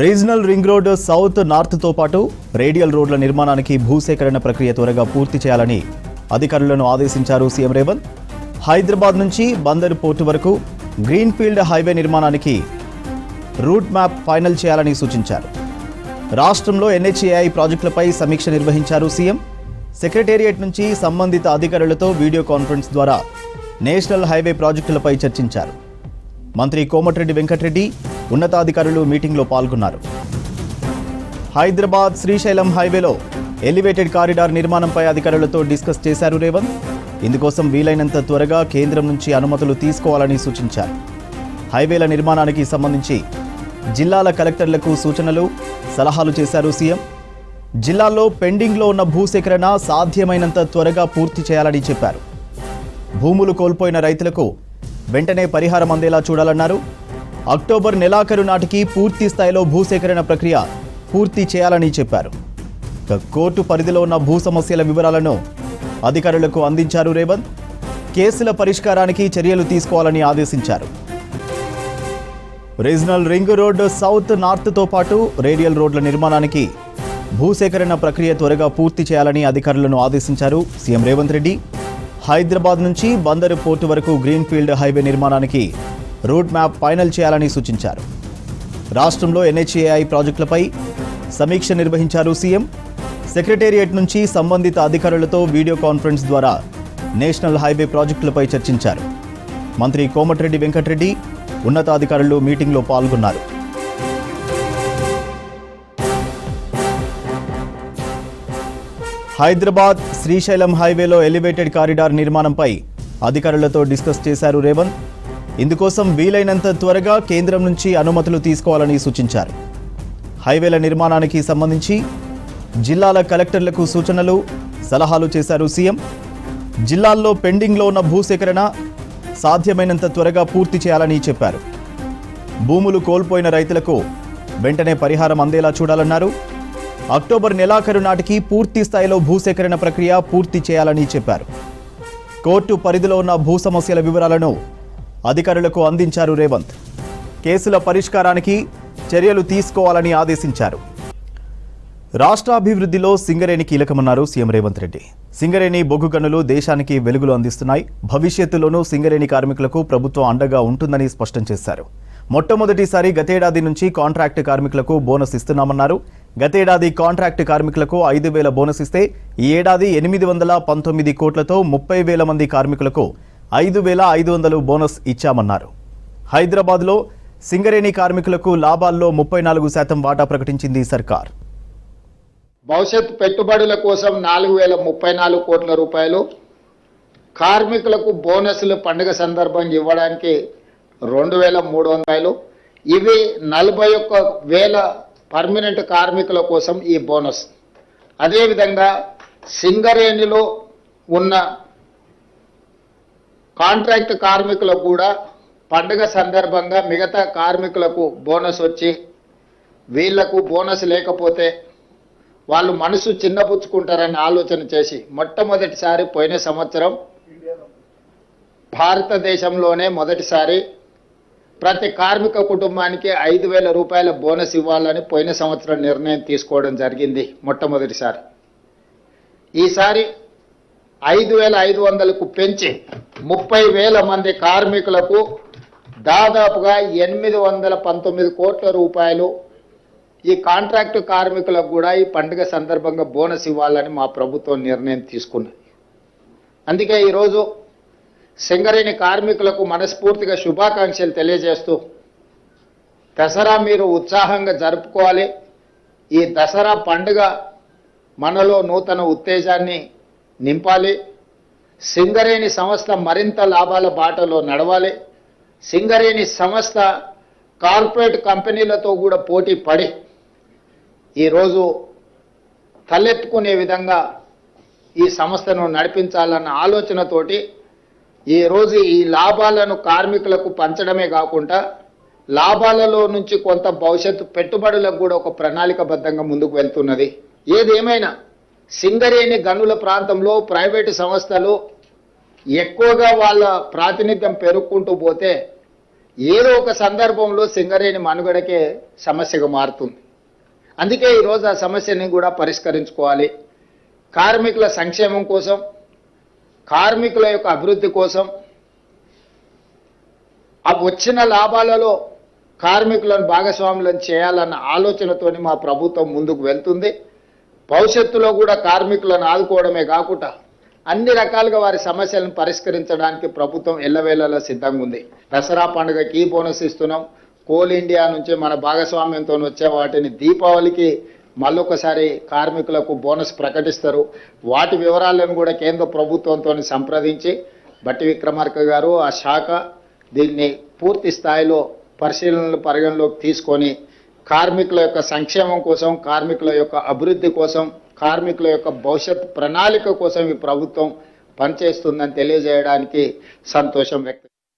Regional ring road south north తో పాటు radial రోడ్ల నిర్మాణానికి భూసేకరణ ప్రక్రియ త్వరగా పూర్తి చేయాలని అధికారులను ఆదేశించారు సీఎం రేవంత్. హైదరాబాద్ నుంచి బందరు పోర్టు వరకు గ్రీన్ఫీల్డ్ హైవే నిర్మాణానికి రూట్ మ్యాప్ ఫైనల్ చేయాలని సూచించారు. రాష్ట్రంలో ఎన్హెచ్ఏఐ ప్రాజెక్టులపై సమీక్ష నిర్వహించారు సీఎం. సెక్రటేరియట్ నుంచి సంబంధిత అధికారులతో వీడియో కాన్ఫరెన్స్ ద్వారా నేషనల్ హైవే ప్రాజెక్టులపై చర్చించారు. మంత్రి కోమటిరెడ్డి వెంకటరెడ్డి ఉన్నతాధికారులు మీటింగ్లో పాల్గొన్నారు. హైదరాబాద్ శ్రీశైలం హైవేలో ఎలివేటెడ్ కారిడార్ నిర్మాణంపై అధికారులతో డిస్కస్ చేశారు రేవంత్. ఇందుకోసం వీలైనంత త్వరగా కేంద్రం నుంచి అనుమతులు తీసుకోవాలని సూచించారు. హైవేల నిర్మాణానికి సంబంధించి జిల్లాల కలెక్టర్లకు సూచనలు, సలహాలు చేశారు సీఎం. జిల్లాల్లో పెండింగ్లో ఉన్న భూసేకరణ సాధ్యమైనంత త్వరగా పూర్తి చేయాలని చెప్పారు. భూములు కోల్పోయిన రైతులకు వెంటనే పరిహారం అందేలా చూడాలన్నారు. అక్టోబర్ నెలాఖరు నాటికి పూర్తి స్థాయిలో భూసేకరణ ప్రక్రియ పూర్తి చేయాలని చెప్పారు. కోర్టు పరిధిలో ఉన్న భూ సమస్యల వివరాలను అధికారులకు అందించారు రేవంత్. కేసుల పరిష్కారానికి చర్యలు తీసుకోవాలని ఆదేశించారు. రీజనల్ రింగ్ రోడ్ సౌత్ నార్త్తో పాటు రేడియల్ రోడ్ల నిర్మాణానికి భూసేకరణ ప్రక్రియ త్వరగా పూర్తి చేయాలని అధికారులను ఆదేశించారు సీఎం రేవంత్ రెడ్డి. హైదరాబాద్ నుంచి బందరు పోర్టు వరకు గ్రీన్ఫీల్డ్ హైవే నిర్మాణానికి రూట్ మ్యాప్ ఫైనల్ చేయాలని సూచించారు. రాష్ట్రంలో ఎన్హెచ్ఏఐ ప్రాజెక్టులపై సమీక్ష నిర్వహించారు సీఎం. సెక్రటేరియట్ నుంచి సంబంధిత అధికారులతో వీడియో కాన్ఫరెన్స్ ద్వారా నేషనల్ హైవే ప్రాజెక్టులపై చర్చించారు. మంత్రి కోమటిరెడ్డి వెంకటరెడ్డి ఉన్నతాధికారులు మీటింగ్లో పాల్గొన్నారు. హైదరాబాద్ శ్రీశైలం హైవేలో ఎలివేటెడ్ కారిడార్ నిర్మాణంపై అధికారులతో డిస్కస్ చేశారు రేవంత్. ఇందుకోసం వీలైనంత త్వరగా కేంద్రం నుంచి అనుమతులు తీసుకోవాలని సూచించారు. హైవేల నిర్మాణానికి సంబంధించి జిల్లాల కలెక్టర్లకు సూచనలు, సలహాలు చేశారు సీఎం. జిల్లాల్లో పెండింగ్లో ఉన్న భూసేకరణ సాధ్యమైనంత త్వరగా పూర్తి చేయాలని చెప్పారు. భూములు కోల్పోయిన రైతులకు వెంటనే పరిహారం అందేలా చూడాలన్నారు. అక్టోబర్ నెలాఖరు నాటికి పూర్తి స్థాయిలో భూసేకరణ ప్రక్రియ పూర్తి చేయాలని చెప్పారు. కోర్టు పరిధిలో ఉన్న భూ సమస్యల వివరాలను అధికారులకు అందించారు రేవంత్. కేసుల పరిష్కారానికి చర్యలు తీసుకోవాలని ఆదేశించారు. రాష్ట్రాభివృద్ధిలో సింగరేణి కీలకమన్నారు సీఎం రేవంత్ రెడ్డి. సింగరేణి బొగ్గు గనులు దేశానికి వెలుగులు అందిస్తున్నాయి. భవిష్యత్తులోనూ సింగరేణి కార్మికులకు ప్రభుత్వం అండగా ఉంటుందని స్పష్టం చేశారు. మొట్టమొదటిసారి గతేడాది నుంచి కాంట్రాక్ట్ కార్మికులకు బోనస్ ఇస్తున్నామన్నారు. గతేడాది కాంట్రాక్ట్ కార్మికులకు 5,000 బోనస్ ఇస్తే ఈ ఏడాది 819 కోట్లతో 30,000 మంది కార్మికులకు 5,500 బోనస్ ఇచ్చామన్నారు. హైదరాబాద్లో సింగరేణి కార్మికులకు లాభాల్లో 34% వాటా ప్రకటించింది సర్కార్. భవిష్యత్ పెట్టుబడుల కోసం 4,034 కోట్ల రూపాయలు, కార్మికులకు బోనస్లు పండుగ సందర్భంగా ఇవ్వడానికి 2,300, ఇవి 41,000 పర్మనెంట్ కార్మికుల కోసం ఈ బోనస్. అదేవిధంగా సింగరేణిలో ఉన్న కాంట్రాక్ట్ కార్మికులకు కూడా పండుగ సందర్భంగా మిగతా కార్మికులకు బోనస్ వచ్చి, వీళ్లకు బోనస్ లేకపోతే వాళ్ళు మనసు చిన్నపుచ్చుకుంటారని ఆలోచన చేసి మొట్టమొదటిసారి పోయిన సంవత్సరం భారతదేశంలోనే మొదటిసారి ప్రతి కార్మిక కుటుంబానికి 5,000 రూపాయల బోనస్ ఇవ్వాలని పోయిన సంవత్సరం నిర్ణయం తీసుకోవడం జరిగింది మొట్టమొదటిసారి. ఈసారి 5,500కు పెంచి 30,000 మంది కార్మికులకు దాదాపుగా 819 కోట్ల రూపాయలు ఈ కాంట్రాక్టు కార్మికులకు కూడా ఈ పండుగ సందర్భంగా బోనస్ ఇవ్వాలని మా ప్రభుత్వం నిర్ణయం తీసుకున్నది. అందుకే ఈరోజు సింగరేణి కార్మికులకు మనస్ఫూర్తిగా శుభాకాంక్షలు తెలియజేస్తూ, దసరా మీరు ఉత్సాహంగా జరుపుకోవాలి. ఈ దసరా పండుగ మనలో నూతన ఉత్తేజాన్ని నింపాలి. సింగరేణి సంస్థ మరింత లాభాల బాటలో నడవాలి. సింగరేణి సంస్థ కార్పొరేట్ కంపెనీలతో కూడా పోటీ పడి ఈరోజు తలెత్తుకునే విధంగా ఈ సంస్థను నడిపించాలన్న ఆలోచనతోటి ఈరోజు ఈ లాభాలను కార్మికులకు పంచడమే కాకుండా లాభాలలో నుంచి కొంత భవిష్యత్తు పెట్టుబడులకు కూడా ఒక ప్రణాళికబద్ధంగా ముందుకు వెళ్తున్నది. ఏదేమైనా సింగరేణి గనుల ప్రాంతంలో ప్రైవేటు సంస్థలు ఎక్కువగా వాళ్ళ ప్రాతినిధ్యం పెరుగుకుంటూ పోతే ఏదో ఒక సందర్భంలో సింగరేణి మనుగడకే సమస్యగా మారుతుంది. అందుకే ఈరోజు ఆ సమస్యని కూడా పరిష్కరించుకోవాలి. కార్మికుల సంక్షేమం కోసం, కార్మికుల యొక్క అభివృద్ధి కోసం, ఆ వచ్చిన లాభాలలో కార్మికులను భాగస్వాములను చేయాలన్న ఆలోచనతోని మా ప్రభుత్వం ముందుకు వెళ్తుంది. భవిష్యత్తులో కూడా కార్మికులను ఆదుకోవడమే కాకుండా అన్ని రకాలుగా వారి సమస్యలను పరిష్కరించడానికి ప్రభుత్వం ఎల్లవేళలా సిద్ధంగా ఉంది. దసరా పండుగకి బోనస్ ఇస్తున్నాం. కోల్ ఇండియా నుంచి మన భాగస్వామ్యంతో వచ్చే వాటిని దీపావళికి మళ్ళొకసారి కార్మికులకు బోనస్ ప్రకటిస్తారు. వాటి వివరాలను కూడా కేంద్ర ప్రభుత్వంతో సంప్రదించి బట్టి విక్రమార్క గారు ఆ శాఖ దీన్ని పూర్తి స్థాయిలో పరిగణలోకి తీసుకొని కార్మికుల యొక్క సంక్షేమం కోసం, కార్మికుల యొక్క అభివృద్ధి కోసం, కార్మికుల యొక్క భవిష్యత్ ప్రణాళిక కోసం ఈ ప్రభుత్వం పనిచేస్తుందని తెలియజేయడానికి సంతోషం వ్యక్తం